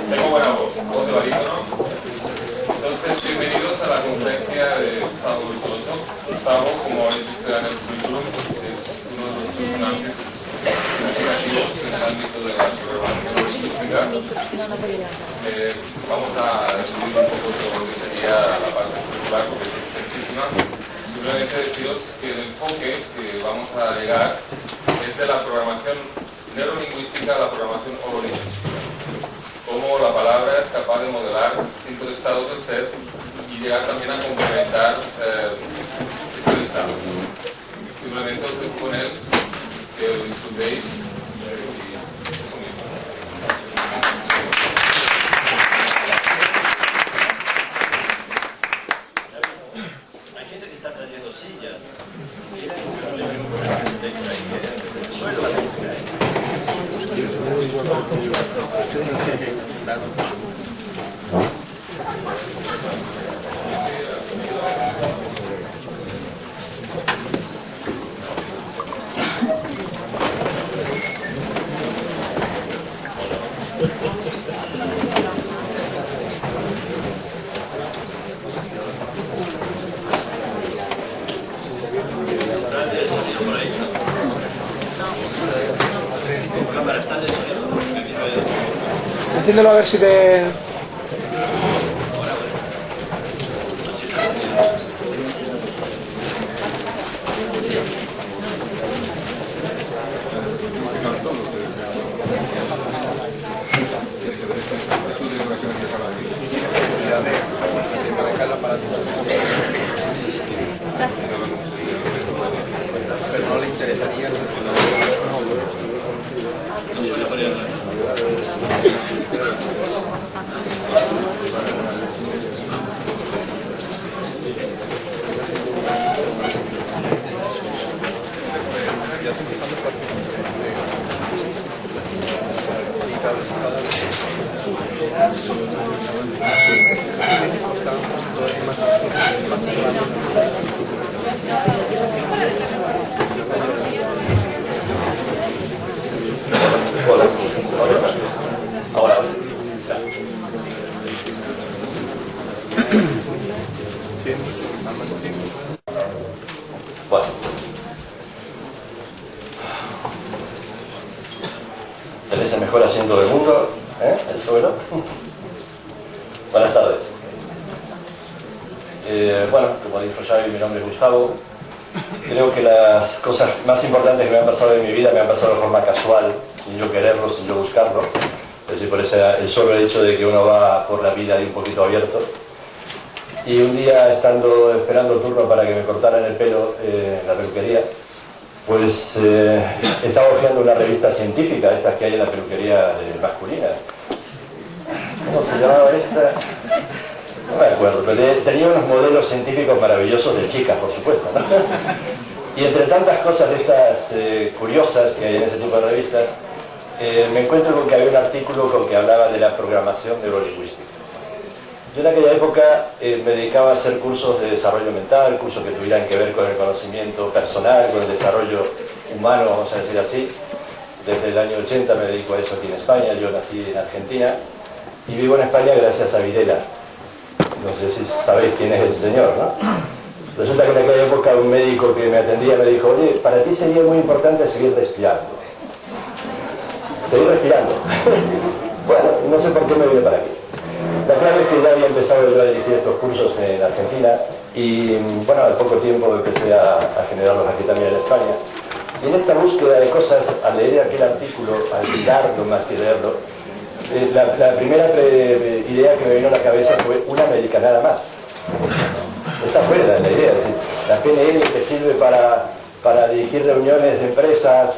Tengo buena voz de barítono. Entonces, bienvenidos a la conferencia de Gustavo Bertolotto. Gustavo, como habéis visto en el currículum, es uno de los personajes significativos en el ámbito de la programación lingüística. Vamos a resumir un poco todo lo que sería la parte curricular, porque es extensísima. Simplemente deciros que el enfoque que vamos a llegar es de la programación neurolingüística a la programación orolingüística. Cómo la palabra es capaz de modelar distintos estados del ser y llegar también a complementar estos estados. Simplemente os dejo con él, que lo disfrutéis y eso mismo. Hay gente que está trayendo sillas. Enciéndelo a ver si te... Pero no le interesaría. Ahora. Bueno. ¿Tenés el mejor asiento del mundo? ¿El suelo? Buenas tardes. Bueno, como dijo Xavi, mi nombre es Gustavo. Creo que las cosas más importantes que me han pasado en mi vida me han pasado de forma casual, sin yo quererlo, sin yo buscarlo. Es decir, por el solo hecho de que uno va por la vida ahí un poquito abierto. Y un día, esperando el turno para que me cortaran el pelo en la peluquería, pues estaba hojeando una revista científica, estas que hay en la peluquería masculina. ¿Cómo se llamaba esta? No me acuerdo, pero tenía unos modelos científicos maravillosos de chicas, por supuesto, ¿no? Y entre tantas cosas de estas curiosas que hay en ese tipo de revistas, me encuentro con que había un artículo que hablaba de la programación neurolingüística. Yo en aquella época me dedicaba a hacer cursos de desarrollo mental, cursos que tuvieran que ver con el conocimiento personal, con el desarrollo humano, vamos a decir así. Desde el año 80 me dedico a eso aquí en España. Yo nací en Argentina y vivo en España gracias a Videla. No sé si sabéis quién es ese señor, ¿no? Resulta que en aquella época un médico que me atendía me dijo: oye, para ti sería muy importante seguir respirando. Seguir respirando. Bueno, no sé por qué me vine para aquí. La clave es que ya había empezado yo a dirigir estos cursos en Argentina y, bueno, al poco tiempo empecé a generarlos aquí también en España. Y en esta búsqueda de cosas, al leer aquel artículo, al mirarlo más que leerlo, la primera idea que me vino a la cabeza fue una médica nada más. Está fuera de la idea, es decir, la PNL que sirve para dirigir reuniones de empresas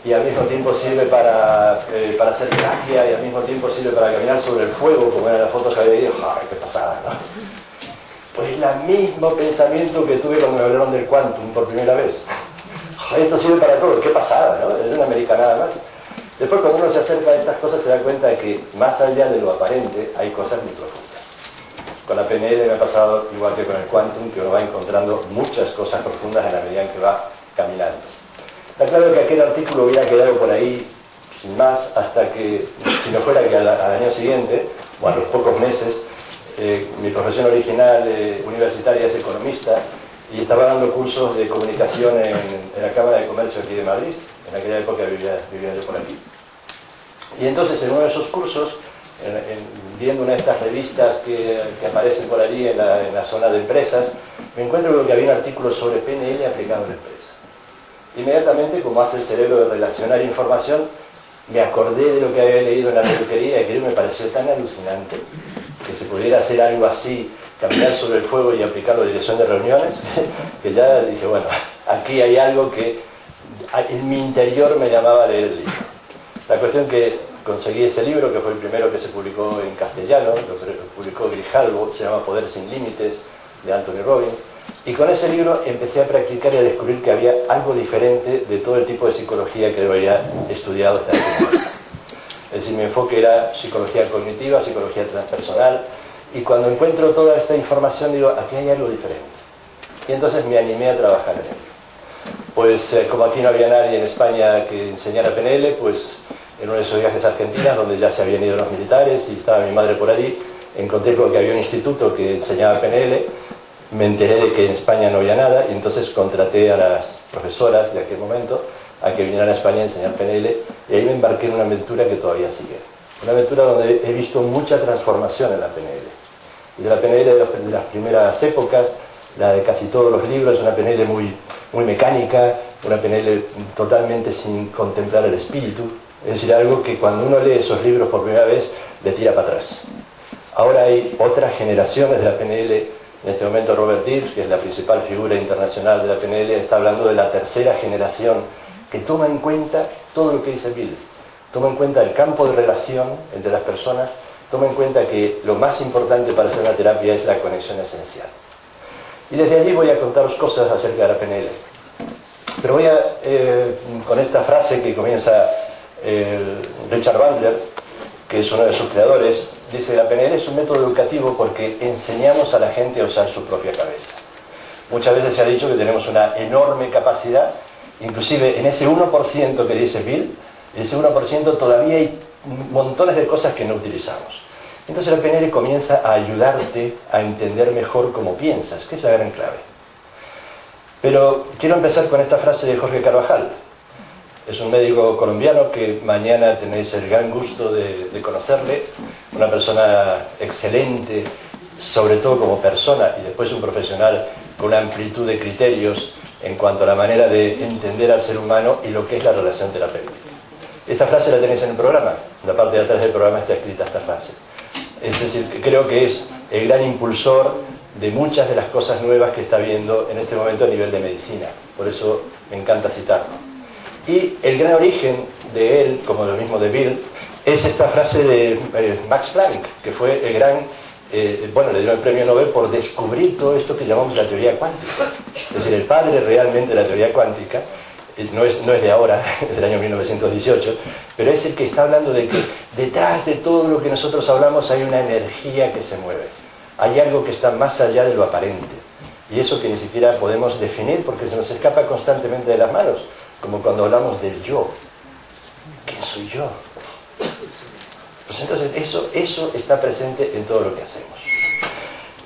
y al mismo tiempo sirve para hacer magia y al mismo tiempo sirve para caminar sobre el fuego, como eran las fotos que había ido. ¡Ay, qué pasada!, ¿no? Pues el mismo pensamiento que tuve cuando me hablaron del quantum por primera vez. Esto sirve para todo, qué pasada, ¿no? Es una médica nada más. Después, cuando uno se acerca a estas cosas, se da cuenta de que más allá de lo aparente hay cosas muy profundas. Con la PNL me ha pasado igual que con el quantum, que uno va encontrando muchas cosas profundas en la medida en que va caminando. Está claro que aquel artículo hubiera quedado por ahí sin más, hasta que, si no fuera que al año siguiente, o a los pocos meses, mi profesión original universitaria es economista y estaba dando cursos de comunicación en la Cámara de Comercio aquí de Madrid. En aquella época vivía yo por aquí. Y entonces en uno de esos cursos, viendo una de estas revistas que aparecen por allí en la zona de empresas, me encuentro que había un artículo sobre PNL aplicado en la empresa. Inmediatamente, como hace el cerebro de relacionar información, me acordé de lo que había leído en la peluquería y que me pareció tan alucinante que se pudiera hacer algo así, caminar sobre el fuego y aplicarlo a dirección de reuniones, que ya dije, bueno, aquí hay algo que en mi interior me llamaba a leer el libro. La cuestión que conseguí ese libro, que fue el primero que se publicó en castellano, lo publicó Grijalbo, se llama Poder sin Límites, de Anthony Robbins, y con ese libro empecé a practicar y a descubrir que había algo diferente de todo el tipo de psicología que yo había estudiado hasta ese momento. Es decir, mi enfoque era psicología cognitiva, psicología transpersonal, y cuando encuentro toda esta información digo, aquí hay algo diferente. Y entonces me animé a trabajar en ello. Pues como aquí no había nadie en España que enseñara PNL, pues en uno de esos viajes a Argentina, donde ya se habían ido los militares y estaba mi madre por allí, encontré con que había un instituto que enseñaba PNL, me enteré de que en España no había nada y entonces contraté a las profesoras de aquel momento a que vinieran a España a enseñar PNL y ahí me embarqué en una aventura que todavía sigue. Una aventura donde he visto mucha transformación en la PNL. Y de la PNL de las primeras épocas, la de casi todos los libros, una PNL muy mecánica, una PNL totalmente sin contemplar el espíritu. Es decir, algo que cuando uno lee esos libros por primera vez le tira para atrás. Ahora hay otras generaciones de la PNL. En este momento Robert Dills, que es la principal figura internacional de la PNL, está hablando de la tercera generación que toma en cuenta todo lo que dice Bill. Toma en cuenta el campo de relación entre las personas, toma en cuenta que lo más importante para hacer una terapia es la conexión esencial. Y desde allí voy a contaros cosas acerca de la PNL. Pero voy a, con esta frase que comienza Richard Bandler, que es uno de sus creadores, dice: la PNL es un método educativo porque enseñamos a la gente a usar su propia cabeza. Muchas veces se ha dicho que tenemos una enorme capacidad, inclusive en ese 1% que dice Bill, ese 1% todavía hay montones de cosas que no utilizamos. Entonces la PNL comienza a ayudarte a entender mejor cómo piensas, que es la gran clave. Pero quiero empezar con esta frase de Jorge Carvajal. Es un médico colombiano que mañana tenéis el gran gusto de conocerle, una persona excelente, sobre todo como persona, y después un profesional con una amplitud de criterios en cuanto a la manera de entender al ser humano y lo que es la relación terapéutica. Esta frase la tenéis en el programa, en la parte de atrás del programa está escrita esta frase. Es decir, que creo que es el gran impulsor de muchas de las cosas nuevas que está habiendo en este momento a nivel de medicina, por eso me encanta citarlo. Y el gran origen de él, como lo mismo de Bill, es esta frase de Max Planck, que fue el gran, le dieron el premio Nobel por descubrir todo esto que llamamos la teoría cuántica. Es decir, el padre realmente de la teoría cuántica, no es de ahora, es del año 1918, pero es el que está hablando de que detrás de todo lo que nosotros hablamos hay una energía que se mueve. Hay algo que está más allá de lo aparente. Y eso que ni siquiera podemos definir porque se nos escapa constantemente de las manos. Como cuando hablamos del yo. ¿Quién soy yo? Pues entonces eso está presente en todo lo que hacemos.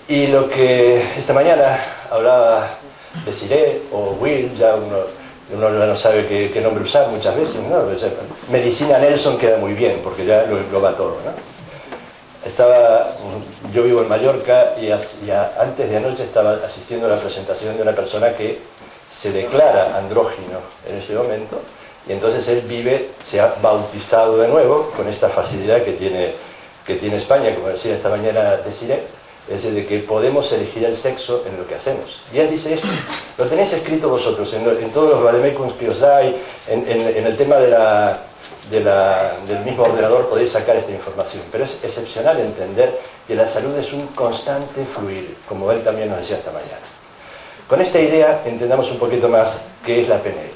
Y lo que esta mañana hablaba de Siré o Will, ya uno no sabe qué nombre usar muchas veces, ¿no? Medicina Nelson queda muy bien porque ya lo engloba todo, ¿no? Yo vivo en Mallorca y antes de anoche estaba asistiendo a la presentación de una persona que se declara andrógino en este momento y entonces él se ha bautizado de nuevo con esta facilidad que tiene España, como decía esta mañana Desiree, es decir, de que podemos elegir el sexo en lo que hacemos. Y él dice esto, lo tenéis escrito vosotros en todos los vademecums que os dais, en el tema del mismo ordenador podéis sacar esta información, pero es excepcional entender que la salud es un constante fluir, como él también nos decía esta mañana. Con esta idea entendamos un poquito más qué es la PNL.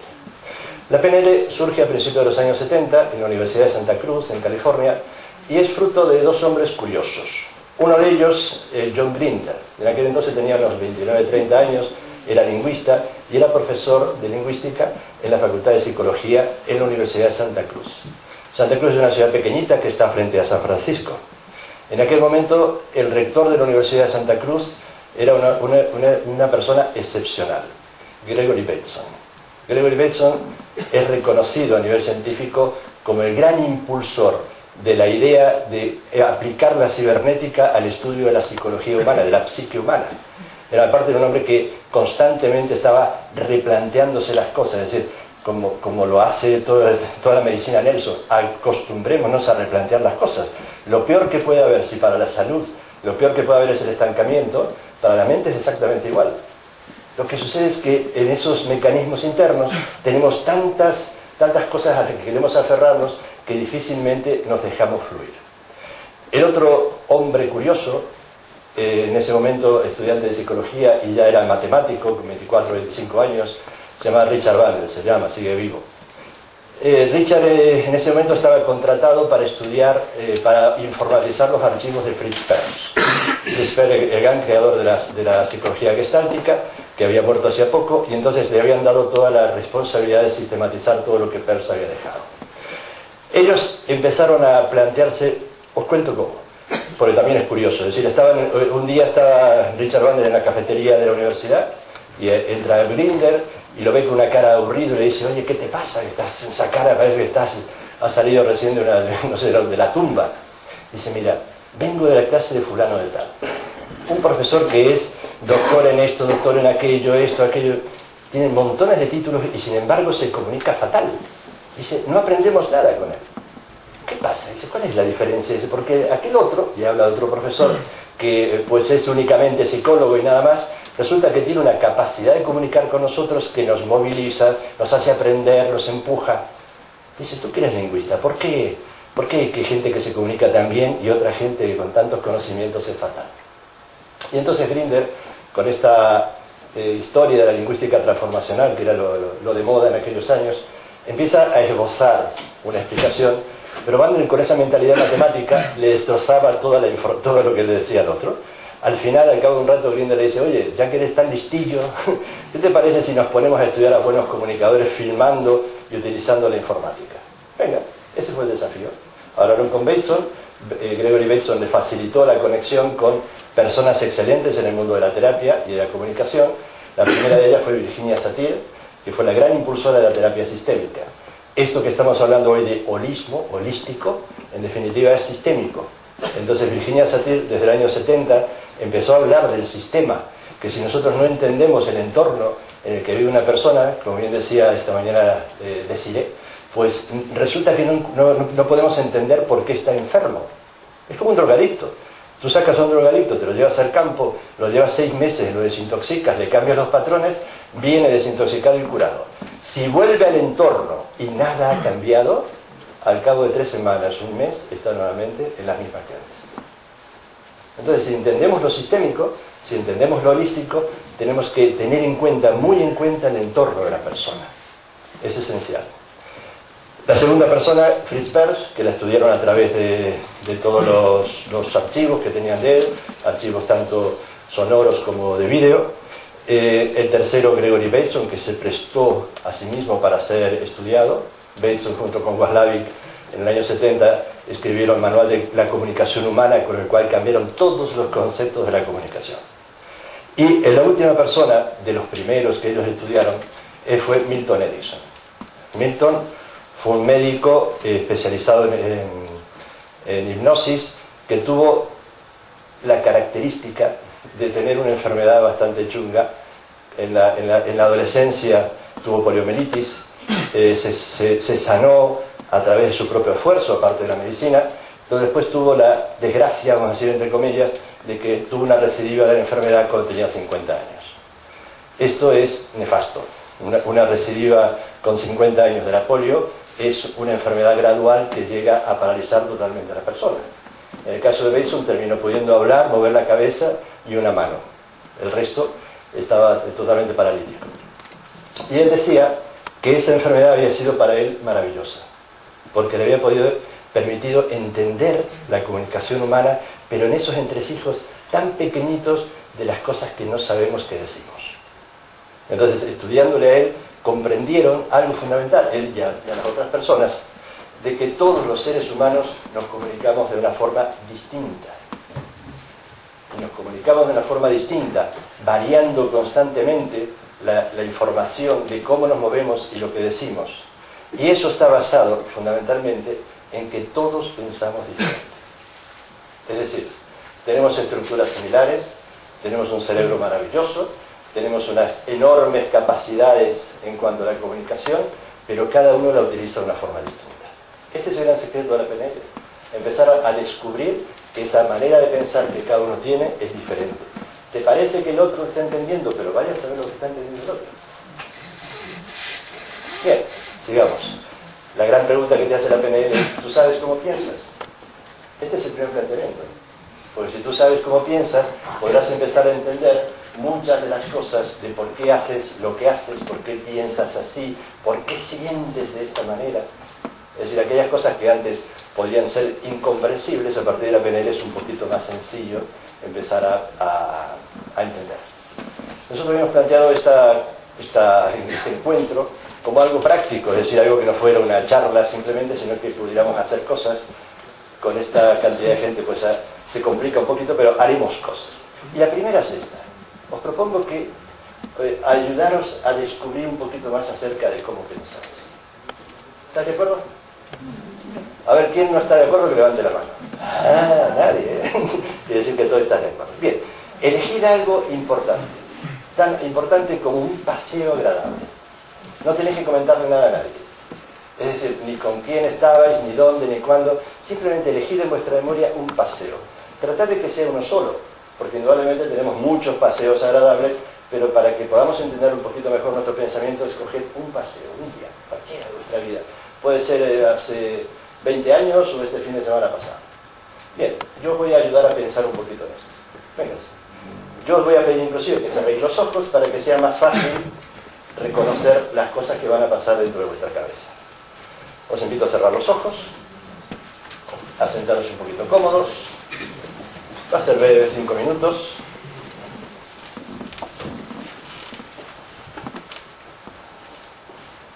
La PNL surge a principios de los años 70 en la Universidad de Santa Cruz, en California, y es fruto de dos hombres curiosos. Uno de ellos, John Grinder, en aquel entonces tenía unos 29-30 años, era lingüista y era profesor de lingüística en la Facultad de Psicología en la Universidad de Santa Cruz. Santa Cruz es una ciudad pequeñita que está frente a San Francisco. En aquel momento, el rector de la Universidad de Santa Cruz era una persona excepcional, Gregory Bateson. Gregory Bateson es reconocido a nivel científico como el gran impulsor de la idea de aplicar la cibernética al estudio de la psicología humana, de la psique humana. Era aparte de un hombre que constantemente estaba replanteándose las cosas, es decir, como lo hace toda la medicina Nelson, acostumbrémonos a replantear las cosas. Lo peor que puede haber, si para la salud, lo peor que puede haber es el estancamiento, para la mente es exactamente igual. Lo que sucede es que en esos mecanismos internos tenemos tantas cosas a las que queremos aferrarnos que difícilmente nos dejamos fluir. El otro hombre curioso, en ese momento estudiante de psicología y ya era matemático, con 24 o 25 años, se llama Richard Bandler, sigue vivo. Richard en ese momento estaba contratado para estudiar, para informatizar los archivos de Fritz Perls. Fritz Perls, el gran creador de la psicología gestáltica, que había muerto hacía poco, y entonces le habían dado toda la responsabilidad de sistematizar todo lo que Perls había dejado. Ellos empezaron a plantearse, os cuento cómo, porque también es curioso, es decir, un día estaba Richard Bandler en la cafetería de la universidad, y entra Grinder, y lo ve con una cara aburrida y le dice, oye, ¿qué te pasa? Esa cara parece que has salido recién de la tumba. Dice, mira, vengo de la clase de fulano de tal. Un profesor que es doctor en esto, doctor en aquello, esto, aquello. Tiene montones de títulos y sin embargo se comunica fatal. Dice, no aprendemos nada con él. ¿Qué pasa? Dice, ¿cuál es la diferencia? Dice, porque aquel otro, y habla de otro profesor, que pues es únicamente psicólogo y nada más, resulta que tiene una capacidad de comunicar con nosotros que nos moviliza, nos hace aprender, nos empuja. Dices, tú que eres lingüista, ¿por qué hay gente que se comunica tan bien y otra gente que con tantos conocimientos es fatal? Y entonces Grinder, con esta historia de la lingüística transformacional, que era lo de moda en aquellos años, empieza a esbozar una explicación, pero Bandler con esa mentalidad matemática le destrozaba todo lo que le decía al otro. Al final, al cabo de un rato, Grinder le dice, oye, ya que eres tan listillo, ¿qué te parece si nos ponemos a estudiar a buenos comunicadores filmando y utilizando la informática? Venga, ese fue el desafío. Hablaron con Bateson, Gregory Bateson le facilitó la conexión con personas excelentes en el mundo de la terapia y de la comunicación. La primera de ellas fue Virginia Satir, que fue la gran impulsora de la terapia sistémica. Esto que estamos hablando hoy de holismo, holístico, en definitiva es sistémico. Entonces Virginia Satir, desde el año 70, empezó a hablar del sistema, que si nosotros no entendemos el entorno en el que vive una persona, como bien decía esta mañana Desiree, pues resulta que no podemos entender por qué está enfermo. Es como un drogadicto. Tú sacas a un drogadicto, te lo llevas al campo, lo llevas 6 meses, lo desintoxicas, le cambias los patrones, viene desintoxicado y curado. Si vuelve al entorno y nada ha cambiado, al cabo de 3 semanas, un mes, está nuevamente en las mismas que antes. Entonces, si entendemos lo sistémico, si entendemos lo holístico, tenemos que tener muy en cuenta el entorno de la persona. Es esencial. La segunda persona, Fritz Perls, que la estudiaron a través de todos los archivos que tenían de él, archivos tanto sonoros como de vídeo. El tercero, Gregory Bateson, que se prestó a sí mismo para ser estudiado. Bateson junto con Waslavic en el año 70 escribieron el manual de la comunicación humana, con el cual cambiaron todos los conceptos de la comunicación. Y la última persona de los primeros que ellos estudiaron fue Milton Erickson. Milton fue un médico especializado en hipnosis, que tuvo la característica de tener una enfermedad bastante chunga. En la adolescencia tuvo poliomielitis, se sanó a través de su propio esfuerzo, aparte de la medicina, pero después tuvo la desgracia, vamos a decir entre comillas, de que tuvo una recidiva de la enfermedad cuando tenía 50 años. Esto es nefasto. Una recidiva con 50 años de la polio es una enfermedad gradual que llega a paralizar totalmente a la persona. En el caso de Bateson terminó pudiendo hablar, mover la cabeza y una mano. El resto estaba totalmente paralítico. Y él decía que esa enfermedad había sido para él maravillosa, porque le había permitido entender la comunicación humana, pero en esos entresijos tan pequeñitos de las cosas que no sabemos que decimos. Entonces, estudiándole a él, comprendieron algo fundamental, él y a las otras personas, de que todos los seres humanos nos comunicamos de una forma distinta. Y nos comunicamos de una forma distinta, variando constantemente la información de cómo nos movemos y lo que decimos. Y eso está basado fundamentalmente en que todos pensamos diferente. Es decir, tenemos estructuras similares, tenemos un cerebro maravilloso, tenemos unas enormes capacidades en cuanto a la comunicación, pero cada uno la utiliza de una forma distinta. Este es el gran secreto de la PNL. Empezar a descubrir que esa manera de pensar que cada uno tiene es diferente. Te parece que el otro está entendiendo, pero vaya a saber lo que está entendiendo el otro. Bien, sigamos. La gran pregunta que te hace la PNL es, ¿tú sabes cómo piensas? Este es el primer planteamiento. Porque si tú sabes cómo piensas, podrás empezar a entender muchas de las cosas de por qué haces lo que haces, por qué piensas así, por qué sientes de esta manera. Es decir, aquellas cosas que antes podían ser incomprensibles, a partir de la PNL es un poquito más sencillo empezar a entender. Nosotros habíamos planteado este encuentro como algo práctico, es decir, algo que no fuera una charla simplemente, sino que pudiéramos hacer cosas. Con esta cantidad de gente pues se complica un poquito, pero haremos cosas. Y la primera es esta. Os propongo que ayudaros a descubrir un poquito más acerca de cómo pensáis. ¿Estás de acuerdo? A ver, ¿quién no está de acuerdo? Que levante la mano. Ah, nadie, ¿eh? Quiere decir que todos están de acuerdo. Bien, elegid algo importante. Tan importante como un paseo agradable. No tenéis que comentarle nada a nadie. Es decir, ni con quién estabais, ni dónde, ni cuándo. Simplemente elegid en vuestra memoria un paseo. Tratad de que sea uno solo, porque indudablemente tenemos muchos paseos agradables, pero para que podamos entender un poquito mejor nuestro pensamiento, escoged un paseo, un día, cualquiera de vuestra vida. Puede ser hace 20 años o este fin de semana pasado. Bien, yo os voy a ayudar a pensar un poquito en esto. Venga. Yo os voy a pedir inclusive que cerréis los ojos para que sea más fácil reconocer las cosas que van a pasar dentro de vuestra cabeza. Os invito a cerrar los ojos, a sentaros un poquito cómodos. Va a ser breve, 5 minutos.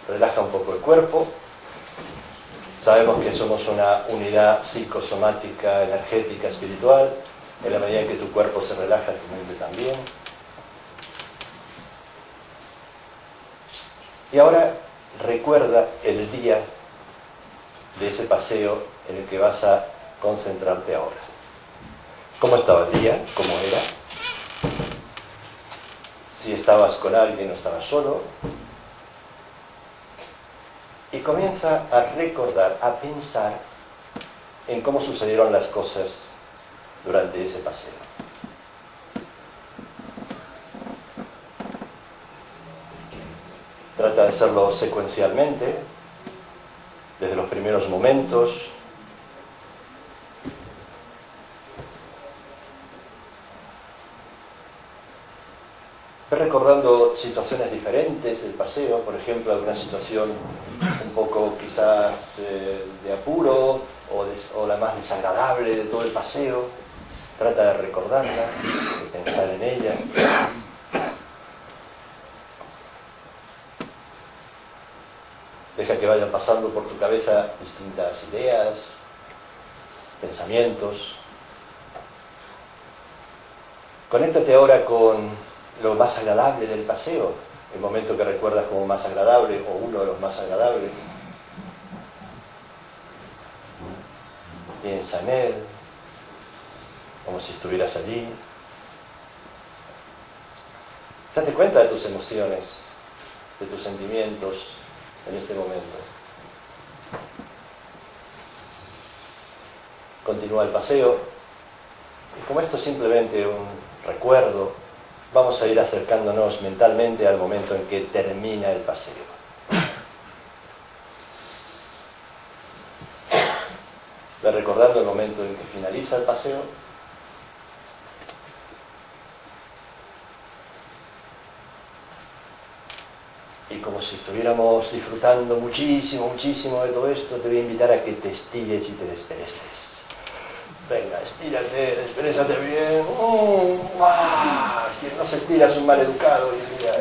Relaja un poco el cuerpo. Sabemos que somos una unidad psicosomática, energética, espiritual. En la medida en que tu cuerpo se relaja, tu mente también. Y ahora recuerda el día de ese paseo en el que vas a concentrarte ahora. ¿Cómo estaba el día? ¿Cómo era? Si estabas con alguien o estabas solo. Y comienza a recordar, a pensar en cómo sucedieron las cosas durante ese paseo. Trata de hacerlo secuencialmente, desde los primeros momentos. Ve recordando situaciones diferentes del paseo, por ejemplo, alguna situación un poco quizás de apuro o la más desagradable de todo el paseo. Trata de recordarla, de pensar en ella. Deja que vayan pasando por tu cabeza distintas ideas, pensamientos. Conéctate ahora con lo más agradable del paseo, el momento que recuerdas como más agradable o uno de los más agradables. Piensa en él, como si estuvieras allí. Date cuenta de tus emociones, de tus sentimientos en este momento. Continúa el paseo y como esto es simplemente un recuerdo, vamos a ir acercándonos mentalmente al momento en que termina el paseo. Ve recordando el momento en que finaliza el paseo. Y como si estuviéramos disfrutando muchísimo, muchísimo de todo esto, te voy a invitar a que te estires y te despereces. Venga, estírate, desperésate bien. Quien no se estira es un maleducado hoy en día.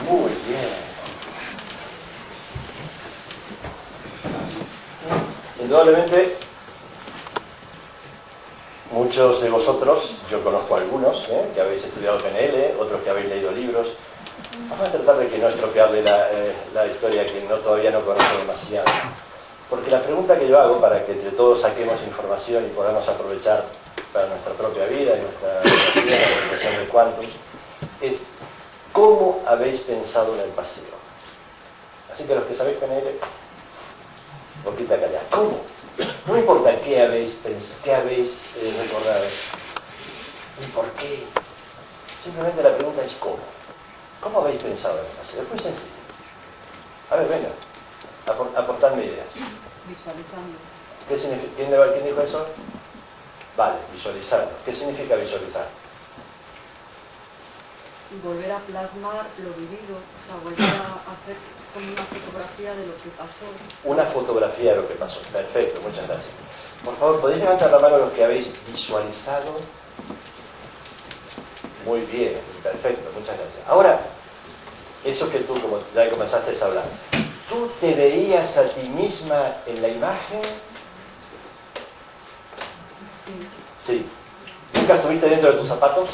Muy bien. Indudablemente, muchos de vosotros, yo conozco algunos, que habéis estudiado PNL, otros que habéis leído libros. Vamos a tratar de que no estropearle la historia a quien todavía no conoce demasiado. Porque la pregunta que yo hago, para que entre todos saquemos información y podamos aprovechar para nuestra propia vida y nuestra vida, la organización de Quantum, es ¿cómo habéis pensado en el paseo? Así que los que sabéis PNL, boquita callada. ¿Cómo? No importa qué habéis recordado, ni por qué. Simplemente la pregunta es ¿cómo? ¿Cómo habéis pensado en el paseo? Es muy sencillo. A ver, venga, aportadme ideas. Visualizando. ¿Qué significa? ¿Quién dijo eso? Vale, visualizando. ¿Qué significa visualizar? Volver a plasmar lo vivido, o sea, volver a hacer como una fotografía de lo que pasó. Una fotografía de lo que pasó. Perfecto, muchas gracias. Por favor, ¿podéis levantar la mano los que habéis visualizado? Muy bien, perfecto, muchas gracias. Ahora, eso que tú, como ya comenzaste a hablar, ¿tú te veías a ti misma en la imagen? Sí. ¿Nunca estuviste dentro de tus zapatos?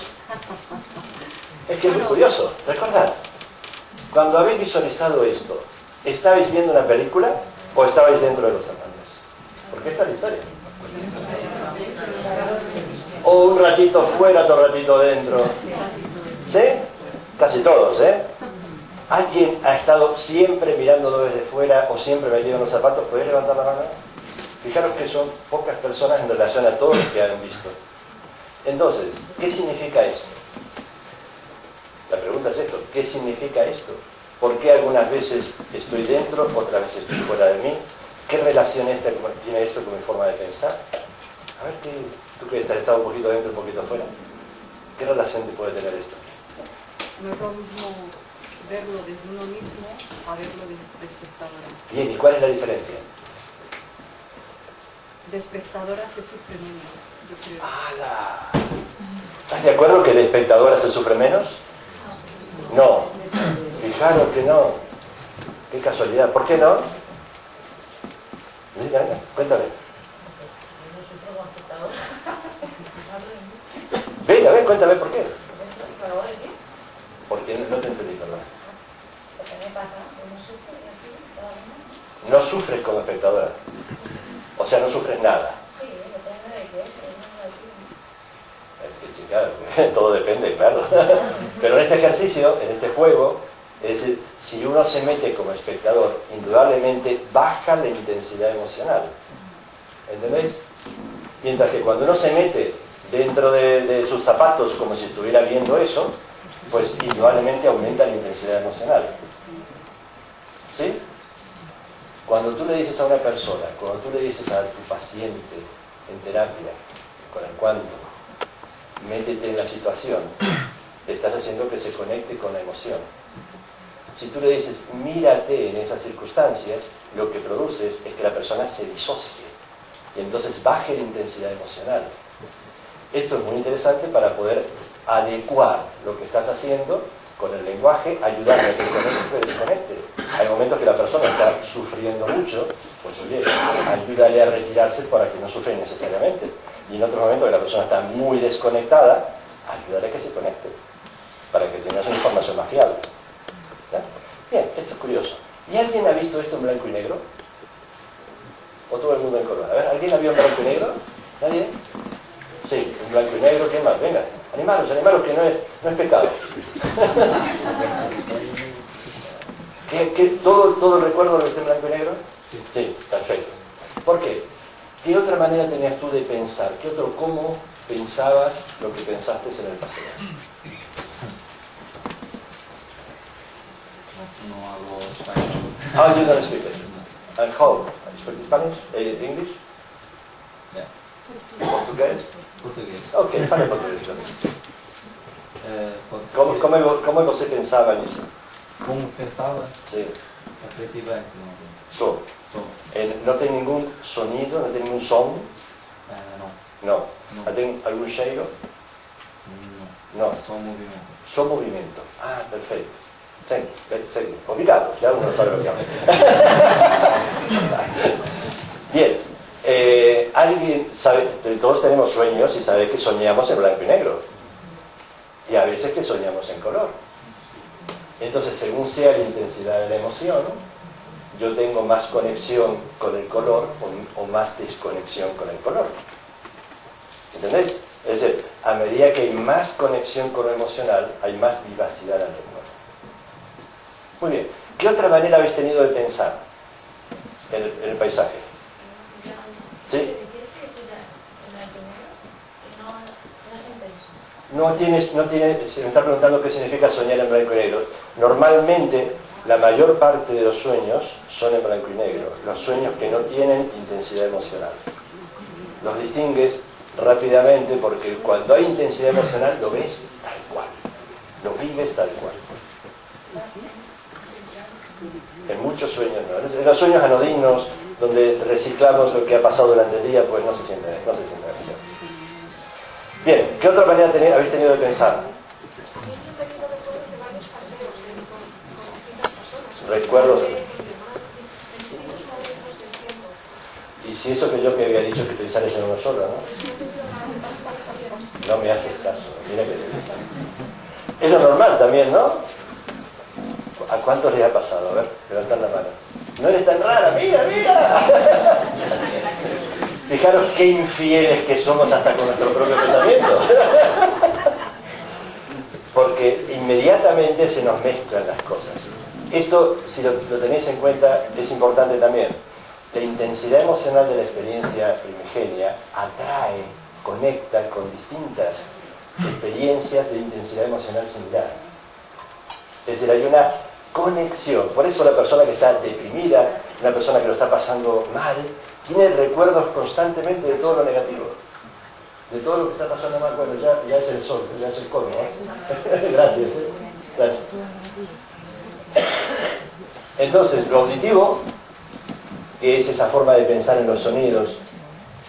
Es que es muy curioso. ¿Recordad? Cuando habéis visualizado esto, ¿estabais viendo una película o estabais dentro de los zapatos? Porque esta es la historia. O un ratito fuera, otro ratito dentro. ¿Sí? Casi todos, ¿eh? ¿Alguien ha estado siempre mirándolo desde fuera o siempre metido en los zapatos? ¿Podéis levantar la mano? Fijaros que son pocas personas en relación a todos los que han visto. Entonces, ¿qué significa esto? La pregunta es esto, ¿qué significa esto? ¿Por qué algunas veces estoy dentro, otras veces estoy fuera de mí? ¿Qué relación tiene esto con mi forma de pensar? A ver, tú que has estado un poquito dentro, un poquito fuera, ¿qué relación te puede tener esto? No es lo mismo verlo desde uno mismo a verlo de espectadora. Bien, ¿y cuál es la diferencia? De espectadora se sufre menos, yo creo. ¡Hala! ¿Estás de acuerdo que de espectadora se sufre menos? No. Fijaros que no. Qué casualidad. ¿Por qué no? Venga, venga, cuéntame. Venga, ven, cuéntame por qué. Porque no te entendí, perdón. No sufres como espectadora. O sea, no sufres nada. Es que, chica, todo depende, claro. Pero en este ejercicio, en este juego, es decir, si uno se mete como espectador, indudablemente baja la intensidad emocional. ¿Entendéis? Mientras que cuando uno se mete dentro de sus zapatos como si estuviera viendo eso, pues indudablemente aumenta la intensidad emocional. ¿Sí? Cuando tú le dices a una persona, cuando tú le dices a tu paciente en terapia, con el Quantum, métete en la situación, te estás haciendo que se conecte con la emoción. Si tú le dices, mírate en esas circunstancias, lo que produces es que la persona se disocie y entonces baje la intensidad emocional. Esto es muy interesante para poder adecuar lo que estás haciendo con el lenguaje, ayudarle a que conecte o desconecte. Hay momentos que la persona está sufriendo mucho, pues oye, ayúdale a retirarse para que no sufra innecesariamente. Y en otros momentos que la persona está muy desconectada, ayúdale a que se conecte, para que tengas una información más fiable. ¿Ya? Bien, esto es curioso. ¿Y alguien ha visto esto en blanco y negro? ¿O todo el mundo en color? A ver, ¿alguien la vio en blanco y negro? ¿Nadie? Sí, en blanco y negro, ¿qué más? Venga, animaros, que no es pecado. ¿Todo el recuerdo lo viste en blanco y negro? Sí, perfecto. ¿Por qué? ¿Qué otra manera tenías tú de pensar? ¿Cómo pensabas lo que pensaste en el pasado? No hablo español. How you don't speak it? And how? Speak Spanish? English? Yeah. ¿Portugués? Português. Ok, fala português também. Português. Como você pensava nisso? Como pensava? Sim. A preto e branco. Som. Som. Não tem nenhum sonido, não tem nenhum som? Não. Não. Não. Não tem algum cheiro? Não. Não. Só movimento. Só movimento. Ah, perfeito. Sim, obrigado. Ya uno sabe lo que habla. Bien. tenemos sueños y sabéis que soñamos en blanco y negro. Y a veces que soñamos en color. Entonces, según sea la intensidad de la emoción, yo tengo más conexión con el color o más desconexión con el color. ¿Entendéis? Es decir, a medida que hay más conexión con lo emocional, hay más vivacidad al recuerdo. Muy bien. ¿Qué otra manera habéis tenido de pensar en el paisaje? ¿Sí? No tienes, se me está preguntando qué significa soñar en blanco y negro. Normalmente, la mayor parte de los sueños son en blanco y negro. Los sueños que no tienen intensidad emocional. Los distingues rápidamente porque cuando hay intensidad emocional lo ves tal cual. Lo vives tal cual. En muchos sueños no. En los sueños anodinos, donde reciclamos lo que ha pasado durante el día, pues no se siente demasiado. Bien, ¿qué otra manera habéis tenido de pensar? Recuerdos. Y si eso que yo que había dicho que pensar es en uno solo, ¿no? No me haces caso, mira que te digo. Eso es normal también, ¿no? ¿A cuántos les ha pasado? A ver, levantad la mano. No eres tan rara, mira, mira. Fijaros qué infieles que somos hasta con nuestro propio pensamiento. Porque inmediatamente se nos mezclan las cosas. Esto, si lo tenéis en cuenta, es importante también. La intensidad emocional de la experiencia primigenia atrae, conecta con distintas experiencias de intensidad emocional similar. Es decir, hay una conexión. Por eso la persona que está deprimida, una persona que lo está pasando mal, tiene recuerdos constantemente de todo lo negativo. De todo lo que está pasando mal. Bueno, ya es el sol, ya es el colmo, ¿eh? Gracias, gracias. Entonces, lo auditivo, que es esa forma de pensar en los sonidos,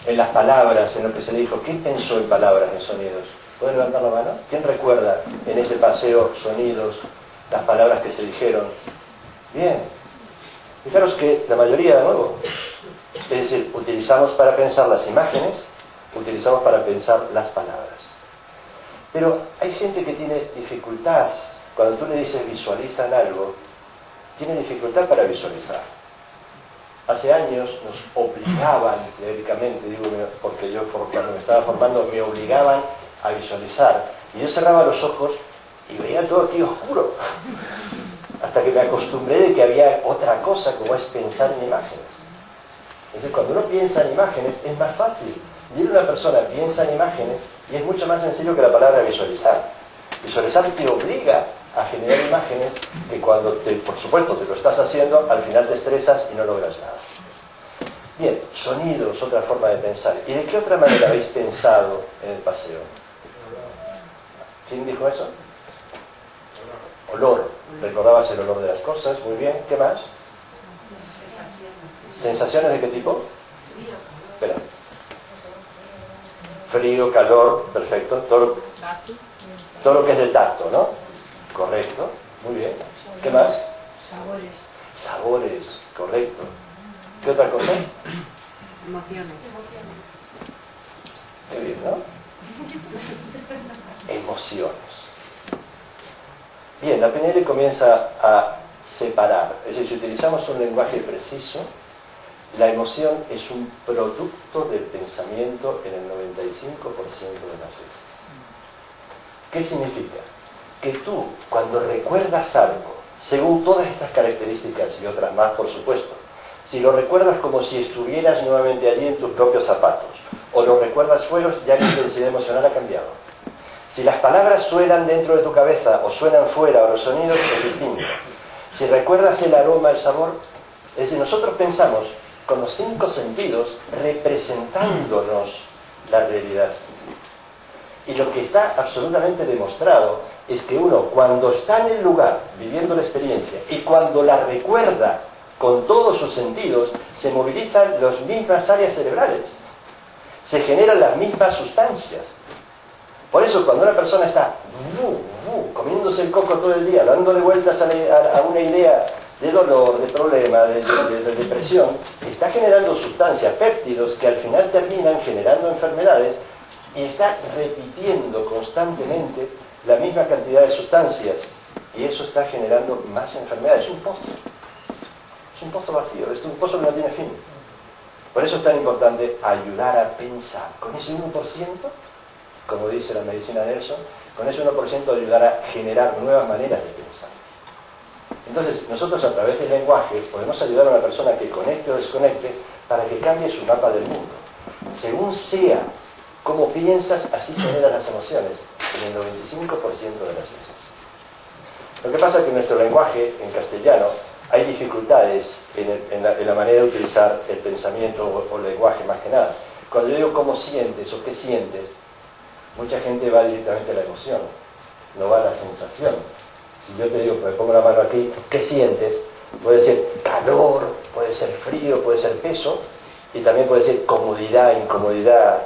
en las palabras, en lo que se dijo. ¿Quién pensó en palabras, en sonidos? ¿Pueden levantar la mano? ¿Quién recuerda en ese paseo sonidos, las palabras que se dijeron? Bien. Fijaros que la mayoría, de nuevo, es decir, utilizamos para pensar las imágenes, utilizamos para pensar las palabras. Pero hay gente que tiene dificultad, cuando tú le dices visualizan algo, tiene dificultad para visualizar. Hace años nos obligaban, teóricamente, digo, porque yo cuando me estaba formando me obligaban a visualizar. Y yo cerraba los ojos y veía todo aquí oscuro. Hasta que me acostumbré de que había otra cosa como es pensar en imágenes. Entonces, cuando uno piensa en imágenes es más fácil. Y una persona piensa en imágenes y es mucho más sencillo que la palabra visualizar. Visualizar te obliga a generar imágenes que cuando, por supuesto, te lo estás haciendo, al final te estresas y no logras nada. Bien, sonidos, otra forma de pensar. ¿Y de qué otra manera habéis pensado en el paseo? ¿Quién dijo eso? Olor. ¿Recordabas el olor de las cosas? Muy bien. ¿Qué más? ¿Sensaciones de qué tipo? Espera. Frío, calor, perfecto. Todo lo que es de tacto, ¿no? Correcto. Muy bien. ¿Qué más? Sabores. Sabores. Correcto. ¿Qué otra cosa? Emociones. Qué bien, ¿no? Emociones. Bien, la PNL comienza a separar. Es decir, si utilizamos un lenguaje preciso, la emoción es un producto del pensamiento en el 95% de las veces. ¿Qué significa? Que tú, cuando recuerdas algo, según todas estas características y otras más, por supuesto, si lo recuerdas como si estuvieras nuevamente allí en tus propios zapatos, o lo recuerdas fuera, ya la intensidad emocional ha cambiado. Si las palabras suenan dentro de tu cabeza, o suenan fuera, o los sonidos, es distinto. Si recuerdas el aroma, el sabor, es decir, nosotros pensamos con los 5 sentidos representándonos la realidad. Y lo que está absolutamente demostrado es que uno, cuando está en el lugar, viviendo la experiencia, y cuando la recuerda con todos sus sentidos, se movilizan las mismas áreas cerebrales. Se generan las mismas sustancias. Por eso, cuando una persona está comiéndose el coco todo el día, dándole vueltas a una idea de dolor, de problema, de depresión, está generando sustancias, péptidos, que al final terminan generando enfermedades y está repitiendo constantemente la misma cantidad de sustancias, y eso está generando más enfermedades. Es un pozo vacío, es un pozo que no tiene fin. Por eso es tan importante ayudar a pensar. Con ese 1%, como dice la medicina Nelson, con ese 1% ayudar a generar nuevas maneras de pensar. Entonces, nosotros a través del lenguaje podemos ayudar a una persona que conecte o desconecte para que cambie su mapa del mundo. Según sea cómo piensas, así generas las emociones, en el 95% de las veces. Lo que pasa es que en nuestro lenguaje, en castellano, hay dificultades en la manera de utilizar el pensamiento o el lenguaje más que nada. Cuando yo digo cómo sientes o qué sientes, mucha gente va directamente a la emoción, no va a la sensación. Si yo te digo, me pongo la mano aquí, ¿qué sientes? Puede ser calor, puede ser frío, puede ser peso, y también puede ser comodidad, incomodidad,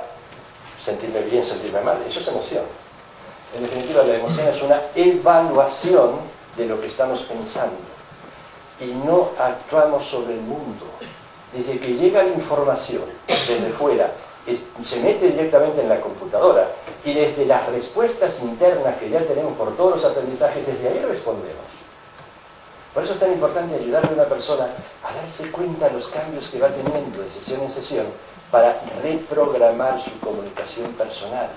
sentirme bien, sentirme mal. Eso es emoción. En definitiva, la emoción es una evaluación de lo que estamos pensando. Y no actuamos sobre el mundo. Desde que llega la información desde fuera, se mete directamente en la computadora, y desde las respuestas internas que ya tenemos por todos los aprendizajes, desde ahí respondemos. Por eso es tan importante ayudarle a una persona a darse cuenta de los cambios que va teniendo de sesión en sesión para reprogramar su comunicación personal.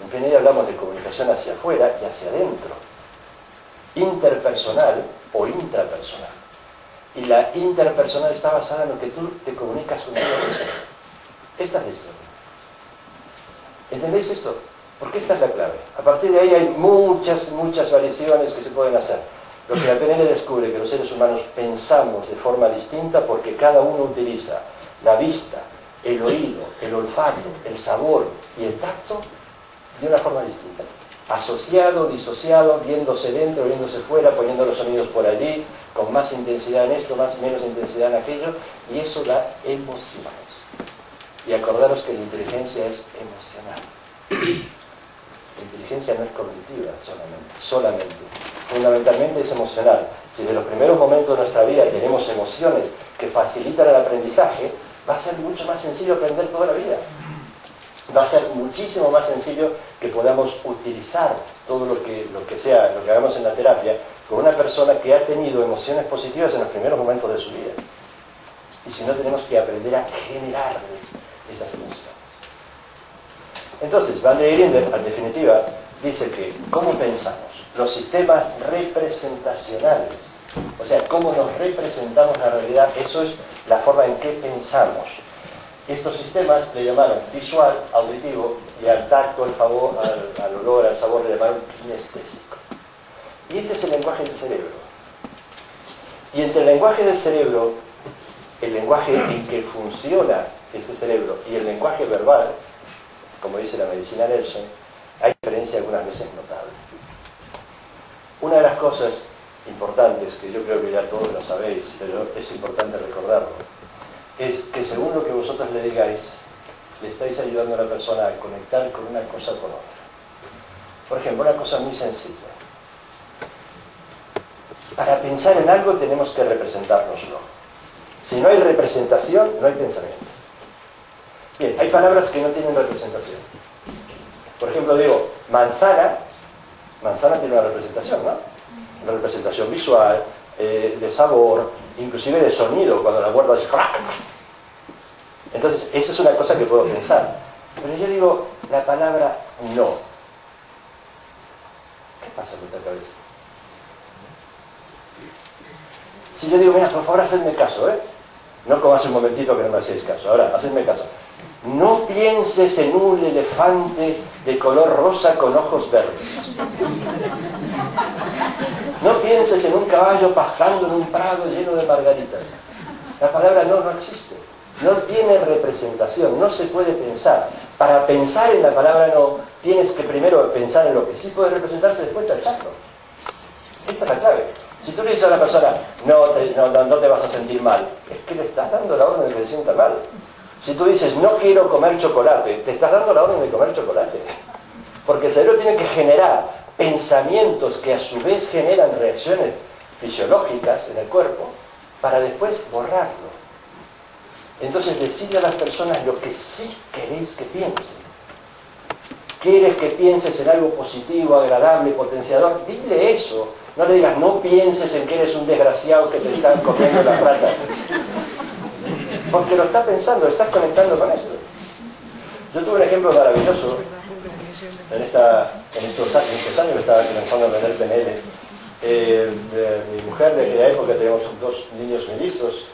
En PNL hablamos de comunicación hacia afuera y hacia adentro, interpersonal o intrapersonal. Y la interpersonal está basada en lo que tú te comunicas con otra persona. Esta es la historia. ¿Entendéis esto? Porque esta es la clave. A partir de ahí hay muchas variaciones que se pueden hacer. Lo que la PNL descubre que los seres humanos pensamos de forma distinta porque cada uno utiliza la vista, el oído, el olfato, el sabor y el tacto de una forma distinta. Asociado, disociado, viéndose dentro, viéndose fuera, poniendo los sonidos por allí, con más intensidad en esto, menos intensidad en aquello, y eso da emociones. Y acordaros que la inteligencia es emocional. La inteligencia no es cognitiva solamente. Fundamentalmente es emocional. Si de los primeros momentos de nuestra vida tenemos emociones que facilitan el aprendizaje, va a ser mucho más sencillo aprender toda la vida. Va a ser muchísimo más sencillo que podamos utilizar todo lo que hagamos en la terapia con una persona que ha tenido emociones positivas en los primeros momentos de su vida. Y si no, tenemos que aprender a generar esas emociones. Entonces, Van der Grinder, en definitiva, dice que ¿cómo pensamos? Los sistemas representacionales, o sea, cómo nos representamos la realidad, eso es la forma en que pensamos. Estos sistemas le llamaron visual, auditivo, y al tacto, al olor, al sabor le llamaron kinestésico. Y este es el lenguaje del cerebro. Y entre el lenguaje del cerebro, el lenguaje en que funciona este cerebro y el lenguaje verbal, como dice la medicina Nelson, hay diferencia algunas veces notable. Una de las cosas importantes, que yo creo que ya todos lo sabéis, pero es importante recordarlo, es que según lo que vosotros le digáis, le estáis ayudando a la persona a conectar con una cosa con otra. Por ejemplo, una cosa muy sencilla. Para pensar en algo tenemos que representárnoslo. Si no hay representación, no hay pensamiento. Bien, hay palabras que no tienen representación. Por ejemplo, digo, manzana. Manzana tiene una representación, ¿no? Una representación visual, de sabor, inclusive de sonido, cuando la muerdo es crack. Entonces, esa es una cosa que puedo pensar. Pero yo digo la palabra no. ¿Qué pasa con esta cabeza? Si yo digo, mira, por favor, hacedme caso, ¿eh? No como hace un momentito que no me hacéis caso. Ahora, hacedme caso. No pienses en un elefante de color rosa con ojos verdes. No pienses en un caballo pastando en un prado lleno de margaritas. La palabra no existe. No tiene representación, no se puede pensar. Para pensar en la palabra no, tienes que primero pensar en lo que sí puede representarse, después tacharlo. Esta es la clave. Si tú le dices a una persona, no te vas a sentir mal, es que le estás dando la orden de que se sienta mal. Si tú dices, no quiero comer chocolate, te estás dando la orden de comer chocolate. Porque el cerebro tiene que generar pensamientos que a su vez generan reacciones fisiológicas en el cuerpo para después borrarlo. Entonces, decide a las personas lo que sí queréis que piensen. ¿Quieres que pienses en algo positivo, agradable, potenciador? Dile eso. No le digas, no pienses en que eres un desgraciado que te están comiendo las ratas. Porque lo está pensando, estás conectando con eso. Yo tuve un ejemplo maravilloso en estos años que estaba comenzando a aprender PNL. Mi mujer de aquella época, teníamos 2 niños mellizos,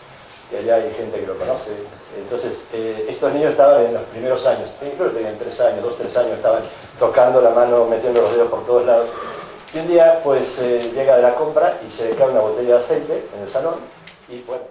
que allá hay gente que lo conoce. Entonces, estos niños estaban en los primeros años, creo que tenían 3 años, 2, 3 años, estaban tocando la mano, metiendo los dedos por todos lados. Y un día, pues, llega de la compra y se cae una botella de aceite en el salón y, bueno,